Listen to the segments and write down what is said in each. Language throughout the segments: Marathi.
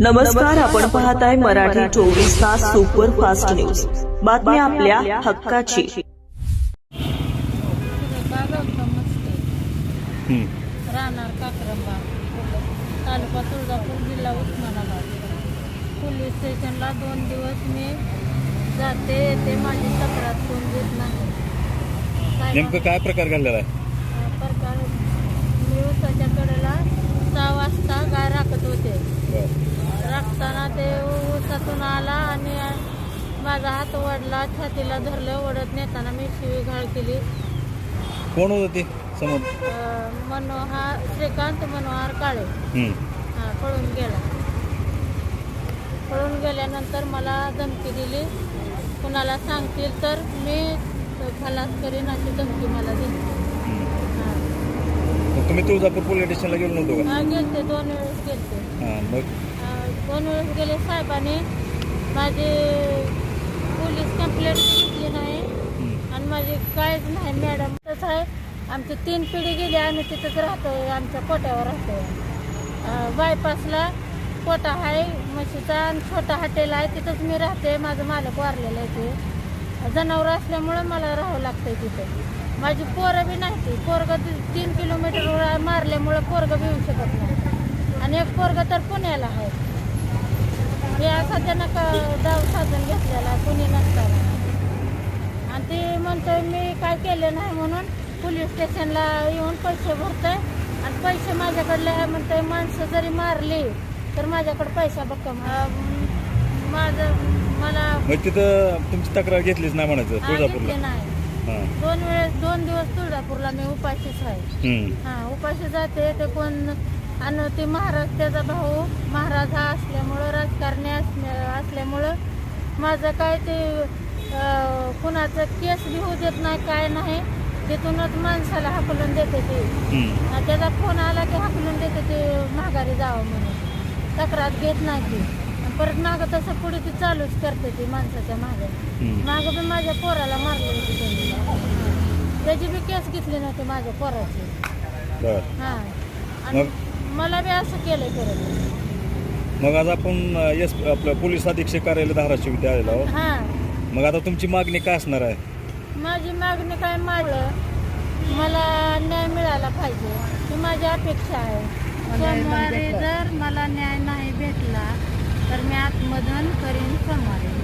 नमस्कार, आपण पाहताय मराठी 24 तास सुपर फास्ट न्यूज. बातमी आपल्या हक्काची. राहणार काक्रंबा, तालुका तुळजापूर, जिल्हा उस्मानाबाद. पोलीस स्टेशनला 2 दिवस मी जाते येते, माझी तक्रार कोण देत नाही. नेमकं काय प्रकार घडलेला आहे? प्रकार मी उसाच्या कडेला 6 वाजता गाय राखत होते. राखताना ते उसातून आला आणि माझा हात ओढला, छातीला धरलं. ओढत नेताना मी शिवी घाळ केली. कोण होतं ते समोर? श्रीकांत मनोहर काळे. पळून गेला. पळून गेल्यानंतर मला धमकी दिली, कुणाला सांगतील तर मी खलास करीन अशी धमकी मला दिली. तुम्ही तुळजापूर पोलीस स्टेशनला गेलो नव्हतो का? गेलते, 2 वेळेस गेलते. मग 2 वेळेस गेले. साहेबांनी माझी पोलीस कंप्लेंट घेतली नाही आणि माझी काहीच नाही. मॅडम तसं आहे, आमची 3 पिढी गेली. आम्ही तिथंच राहतोय, आमच्या कोट्यावर राहतोय. बायपासला कोटा आहे म्हशीचा आणि छोटा हॉटेल आहे, तिथंच मी राहते. माझं मालक वारलेलं आहे. ते जनावर असल्यामुळं मला राहावं लागतंय तिथं. माझी पोरं बी नाही. ती पोरगं 3 किलोमीटरवर मारल्यामुळं पोरगं बी येऊ शकत नाही. आणि एक पोरगं तर पुण्याला आहे. हे असा त्यानं दाव साधन घेतलेला कुणी नसताना. आणि ते म्हणतोय मी काय केलं नाही म्हणून पोलीस स्टेशनला येऊन पैसे भरतोय आणि पैसे माझ्याकडले आहे म्हणतोय. माणसं जरी मारली तर माझ्याकडे पैसा बक्कम. माझं मला तिथं तुमची तक्रार घेतलीच नाही म्हणायचं तुळजापूरला? नाही. 2 दिवस तुळजापूरला मी उपाशीच आहे. उपाशी जाते. ते कोण आणि ते महाराज, त्याचा भाऊ महाराज हा असल्यामुळं, राजकारणी असल्यामुळं माझं काय ते कुणाचं केस बी होऊ देत नाही, काय नाही. तिथूनच माणसाला हाकलून देते ते. त्याचा फोन आला की हाकलून देते ते माघारी जावं म्हणून. तक्रार घेत नाही ती. परत मागं तसं पुढे ती चालूच करते ती माणसाच्या मागं बी माझ्या पोराला मारले होते त्यांनी. त्याची बी केस घेतली नव्हती माझ्या पोराची. आणि मला बी असं केलं परत. मग आज आपण आपलं पोलीस अधीक्षक कार्यालय धाराशिव इथे आलेलो आहोत. मग आता तुमची मागणी काय असणार आहे? माझी मागणी काय, मला न्याय मिळाला पाहिजे ही माझी अपेक्षा आहे. सोमवारी जर मला न्याय नाही भेटला तर मी आत्मदहन करीन सोमवारी.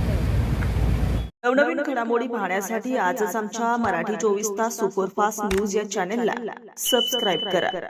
नवनवीन घडामोडी पाहण्यासाठी आजच आमच्या मराठी 24 तास सुपरफास्ट न्यूज या चॅनेलला सबस्क्राईब करा.